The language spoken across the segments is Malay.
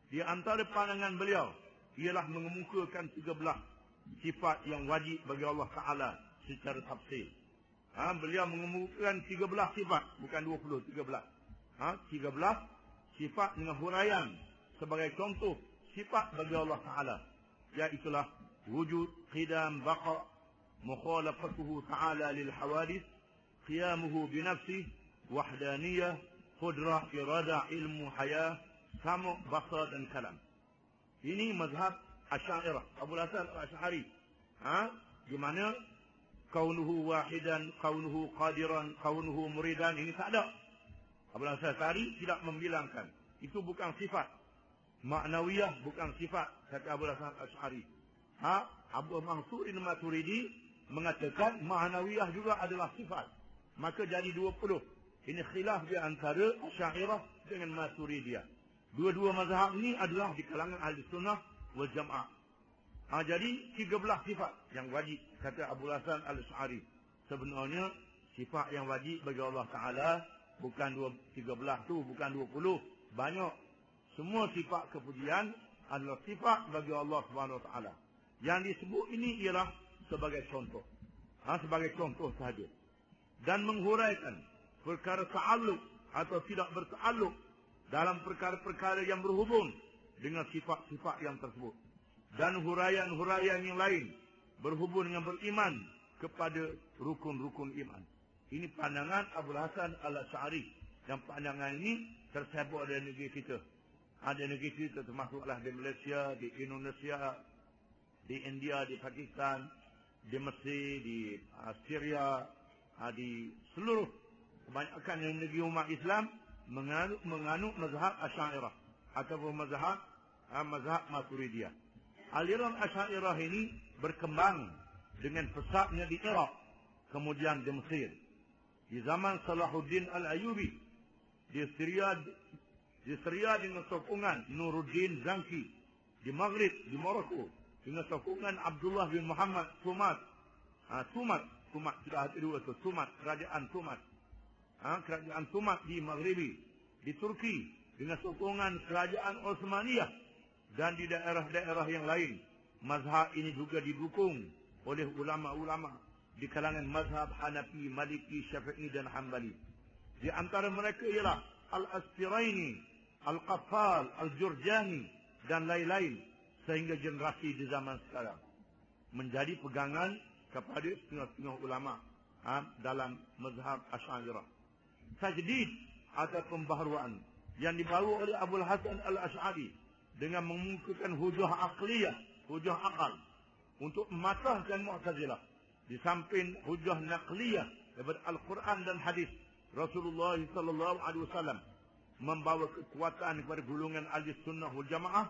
Di antara pandangan beliau ialah mengemukakan 13 sifat yang wajib bagi Allah Ta'ala secara tafsir. Beliau mengemukakan 13 sifat, bukan 20, 13. 13 sifat dengan huraian sebagai contoh sifat bagi Allah Ta'ala. Iaitulah wujud, qidam, baqa, mukhalafatuhu ta'ala lil hawadith, qiyamuhu binafsih, wahdaniyah, qudrah, iradah, ilmu, hayah, samu', basar dan kalam. Ini mazhab Asy'ariyah, Abul Hasan Al-Asy'ari. Di mana kaunuhu wahidan, kaunuhu qadiran, kaunuhu muridan, ini tak ada. Abul Hasan Al-Asy'ari tidak membilangkan. Itu bukan sifat. Ma'nawiyah bukan sifat, kata Abul Hasan Al-Asy'ari. Abu Mansur Al-Maturidi mengatakan ma'nawiyah juga adalah sifat. Maka jadi 20. Ini khilaf di antara Asy'ariyah dengan Maturidiyah. Dua-dua mazhab ini adalah di kalangan ahli sunnah wal jamaah. Jadi 13 sifat yang wajib, kata Abul Hasan Al-Asy'ari. Sebenarnya sifat yang wajib bagi Allah Ta'ala bukan 13 tu, bukan 20. Banyak. Semua sifat kepujian adalah sifat bagi Allah Subhanahu Wa Ta'ala. Yang disebut ini ialah sebagai contoh. Sebagai contoh sahaja. Dan menghuraikan perkara ta'alluq atau tidak berta'alluq dalam perkara-perkara yang berhubung dengan sifat-sifat yang tersebut. Dan huraian-huraian yang lain berhubung dengan beriman kepada rukun-rukun iman. Ini pandangan Abul Hasan Al-Asy'ari. Yang pandangan ini tersebar di negeri kita. Ada negeri kita termasuklah di Malaysia, di Indonesia, di India, di Pakistan, di Mesir, di Syria, di seluruh kebanyakan negeri umat Islam menganut mazhab Asy'ariyah ataupun mazhab Maturidiyah. Aliran Asy'ariyah ini berkembang dengan pesatnya di Iraq, kemudian di Mesir. Di zaman Salahuddin Al-Ayyubi, di Syria dengan sokongan Nuruddin Zanki, di Maghrib, di Morocco dengan sokongan Abdullah bin Muhammad Sumat, kerajaan Sumat. Kerajaan Sumat di Maghribi, di Turki dengan sokongan kerajaan Osmaniyah, dan di daerah-daerah yang lain. Mazhab ini juga didukung oleh ulama-ulama di kalangan mazhab Hanafi, Maliki, Syafi'i dan Hanbali. Di antara mereka ialah Al-Aspiraini, Al-Qaffal, Al-Jurjani dan lain-lain, sehingga generasi di zaman sekarang menjadi pegangan kepada setengah-setengah ulama dalam mazhab Asy'ariyah. Tajdid atau pembaharuan yang dibawa oleh Abul Hasan Al-Asy'ari dengan mengemukakan hujah akliyah, hujah akal untuk mematahkan Mu'tazilah. Di samping hujah naqliyah daripada Al-Quran dan hadis, Rasulullah sallallahu alaihi wasallam membawa kekuatan kepada golongan ahli sunnah wal jamaah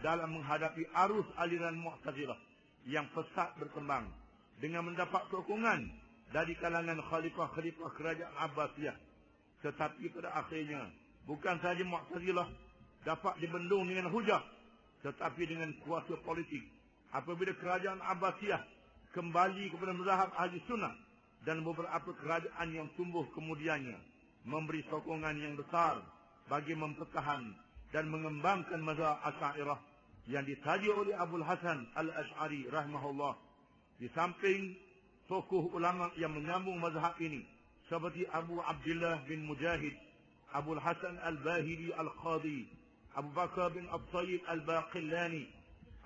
dalam menghadapi arus aliran Mu'tazilah yang pesat berkembang dengan mendapat sokongan dari kalangan khalifah-khalifah kerajaan Abbasiyah. Tetapi pada akhirnya bukan sahaja Mu'tazilah dapat dibendung dengan hujah, tetapi dengan kuasa politik. Apabila kerajaan Abbasiyah kembali kepada mazhab ahli sunnah dan beberapa kerajaan yang tumbuh kemudiannya memberi sokongan yang besar bagi mempertahan dan mengembangkan mazhab Asy'ariyah yang ditaja oleh Abul Hasan Al-Asy'ari rahimahullah. Di samping tokoh ulama yang menyambung mazhab ini seperti Abu Abdullah bin Mujahid, Abul Hasan Al-Bahili Al-Qadi, Abu Bakar bin At-Tayyib Al-Baqillani,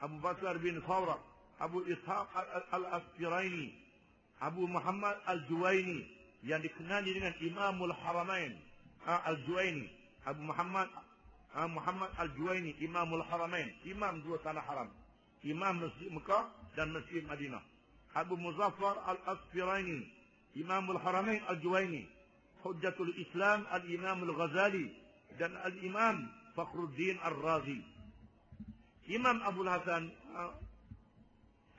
Abu Bakar bin Fawra, Abu Ishaq Al-Aspiraini, Abu Muhammad Al-Juwaini yang dikenali dengan Imamul Haramain Al-Juwaini, Abu Muhammad Al-Juwaini, Imamul Haramain, imam dua tanah haram, imam Masjid Mekah dan Masjid Madinah. Abu Muzaffar Al-Aspiraini, Imamul Haramain Al-Juwaini, Hujjatul Islam Al-Imam Al-Ghazali dan Al-Imam Fakhruddin Ar-Razi. Imam Abul Hasan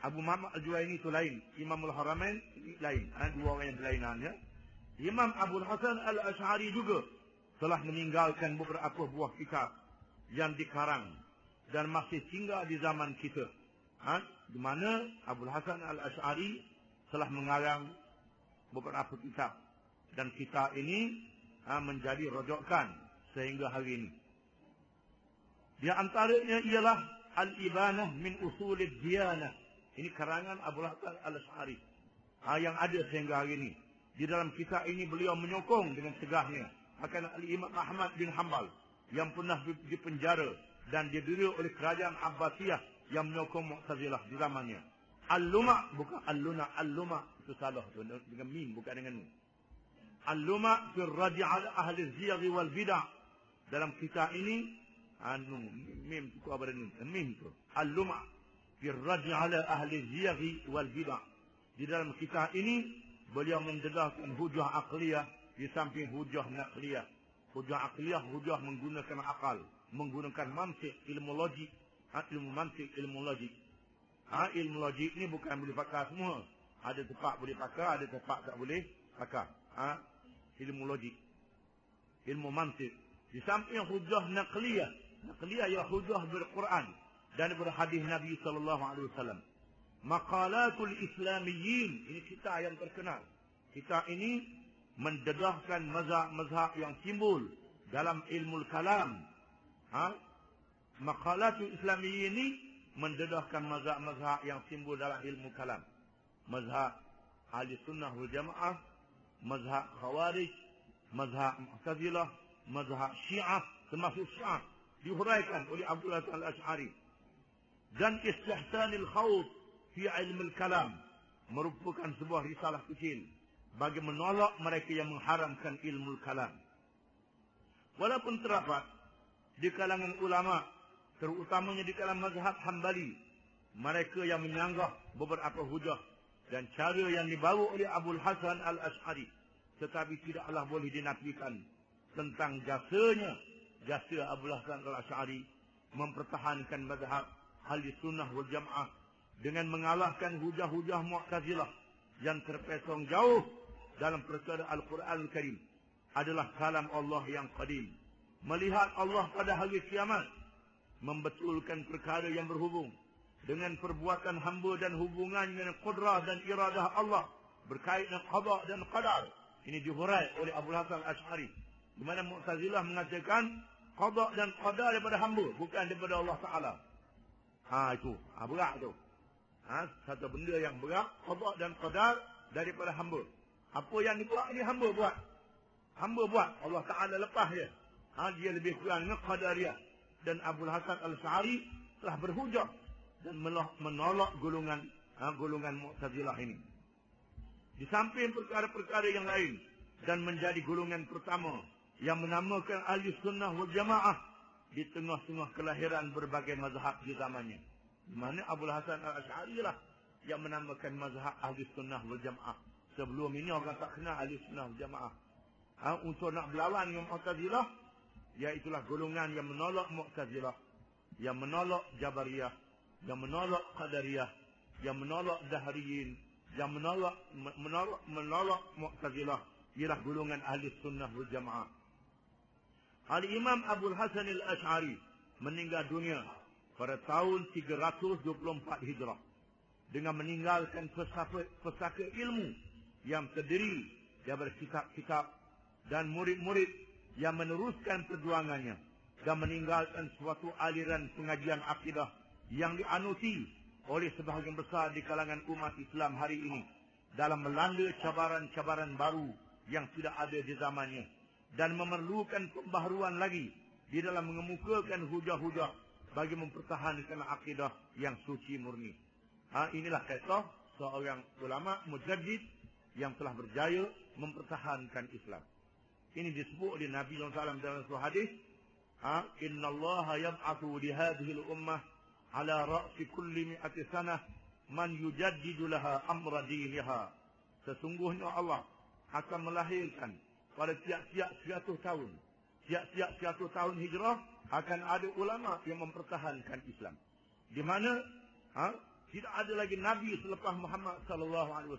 Abu Muhammad Al-Juwaini itu lain, Imamul Haramain lain, dua orang yang berlainan ya. Imam Abul Hasan Al-Asy'ari juga telah meninggalkan beberapa buah kitab yang dikarang dan masih tinggal di zaman kita. Di mana Abul Hasan Al-Asy'ari telah mengarang beberapa kitab, dan kitab ini menjadi rojokan sehingga hari ini. Di antaranya ialah Al-Ibanah min Usulid Diyanah. Ini karangan Abu Hasan Al-Asy'ari. Yang ada sehingga hari ini. Di dalam kisah ini beliau menyokong dengan tegahnya akan Al-Imam Ahmad bin Hanbal yang pernah dipenjara dan didiri oleh kerajaan Abbasiyah yang menyokong Mu'tazilah di zamannya. Al-Luma, bukan Al-Luna, Al-Luma itu salah dengan mim, bukan dengan nun. Al-Luma fi ar-rad'i 'ala ahli az-ziyagh wal bid'ah. Dalam kisah ini mim itu apa ini? Mim itu. Al-Luma fi ar-rad'i 'ala ahli az-ziyagh wal bid'ah. Di dalam kisah ini beliau mendedahkan hujah aqliyah di samping hujah naqliyah. Hujah aqliyah, hujah menggunakan akal, menggunakan mantik, ilmu logik, ilmu mantik, ilmu logik. Ilmu logik ni bukan boleh pakai semua. Ada tempat boleh pakai, ada tempat tak boleh pakai. Ilmu logik, ilmu mantik. Di samping hujah naqliyah. Naqliyah ialah hujah ber-Quran dan berhadis Nabi SAW. Maqalatul Islamiyyin. Ini kita yang terkenal. Kita ini mendedahkan mazhab-mazhab yang timbul dalam ilmu kalam. Maqalatul Islamiyyin ini mendedahkan mazhab-mazhab yang timbul dalam ilmu kalam. Mazhab Ahli Sunnah wal Jamaah, mazhab Khawarij, mazhab Mu'tazilah, mazhab Syiah, termasuk Syiah dihuraikan oleh Abdul Hasan Al-Asy'ari. Dan Istihsanil Khawd fi ilmu kalam merupakan sebuah risalah kecil bagi menolak mereka yang mengharamkan ilmu kalam. Walaupun terdapat di kalangan ulama, terutamanya di kalangan mazhab Hambali, mereka yang menyanggah beberapa hujah dan cara yang dibawa oleh Abdul Hasan Al-Asy'ari, tetapi tidaklah boleh dinafikan tentang jasa Abdul Hasan Al-Asy'ari mempertahankan mazhab Ahli Sunnah wal Jamaah dengan mengalahkan hujah-hujah Mu'tazilah yang terpesong jauh dalam perkara Al-Quran Al-Karim adalah kalam Allah yang qadim. Melihat Allah pada hari kiamat, membetulkan perkara yang berhubung dengan perbuatan hamba dan hubungannya dengan qudrah dan iradah Allah berkait dengan qada dan qadar. Ini dihurai oleh Abdul Hasan Al-Asy'ari. Di mana Mu'tazilah mengatakan qada dan qadar daripada hamba, bukan daripada Allah Ta'ala. Itu. Berat tu. Satu benda yang berat, qada dan qadar daripada hamba. Apa yang dibuat ni hamba buat. Hamba buat. Allah Ta'ala lepas dia. Dia lebih kurang dengan qadariyah. Dan Abdul Hasan Al-Asy'ari telah berhujah dan menolak golongan Mu'tazilah ini. Di samping perkara-perkara yang lain dan menjadi golongan pertama yang menamakan Ahli Sunnah wal Jamaah di tengah-tengah kelahiran berbagai mazhab di zamannya. Di mana Abdul Hasan Al-Asy'ari lah yang menamakan mazhab Ahli Sunnah wal Jamaah. Sebelum ini orang tak kenal Ahli Sunnah wal Jamaah. Untuk nak berlawan dengan Mu'tazilah, iaitulah golongan yang menolak Mu'tazilah, yang menolak Jabariyah, yang menolak Qadariyah, yang menolak Dahriyin, yang menolak Mu'tazilah, ialah golongan Ahli Sunnah wal Jamaah. Al-Imam Abdul Hasan Al-Asy'ari meninggal dunia pada tahun 324 Hijrah dengan meninggalkan pesaka ilmu yang terdiri daripada kitab-kitab dan murid-murid yang meneruskan perjuangannya dan meninggalkan suatu aliran pengajian akidah yang dianuti oleh sebahagian besar di kalangan umat Islam hari ini dalam melanda cabaran-cabaran baru yang tidak ada di zamannya dan memerlukan pembaharuan lagi di dalam mengemukakan hujah-hujah bagi mempertahankan akidah yang suci murni. Inilah kisah seorang ulama mujaddid yang telah berjaya mempertahankan Islam. Ini disebut oleh Nabi SAW dalam sebuah hadis. Inna Allah yab'athu li hadhihi al-ummah ala ra'si kulli mi'ati sanah man yujaddidu laha amra diniha. Sesungguhnya Allah akan melahirkan pada tiap-tiap 100 tahun. Tiap-tiap 100 tahun hijrah akan ada ulama yang mempertahankan Islam. Di mana tidak ada lagi Nabi selepas Muhammad SAW.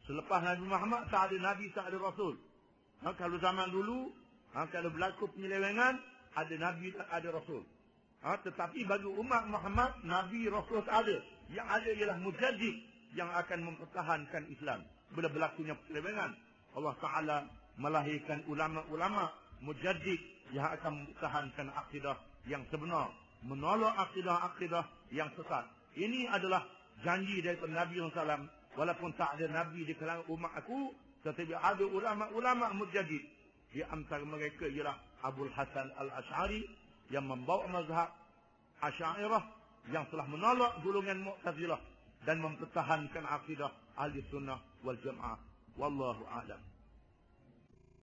Selepas Nabi Muhammad tak ada Nabi, tak ada Rasul. Kalau zaman dulu, kalau berlaku penyelewengan, ada Nabi, tak ada Rasul. Tetapi bagi umat Muhammad, Nabi, Rasul tak ada. Yang ada ialah mujaddid yang akan mempertahankan Islam. Bila berlakunya penyelewengan, Allah Ta'ala melahirkan ulama-ulama mujaddid yang akan mempertahankan akidah yang sebenar, menolak akidah-akidah yang sesat. Ini adalah janji daripada Nabi SAW. Walaupun tak ada Nabi di kalangan umat aku, tetapi ada ulama-ulama mujtahid. Di antara mereka ialah Abul Hasan Al-Asy'ari yang membawa mazhab Asy'ariyah yang telah menolak golongan Mu'tazilah dan mempertahankan akidah Ahli Sunnah wal Jamaah. Wallahu a'lam.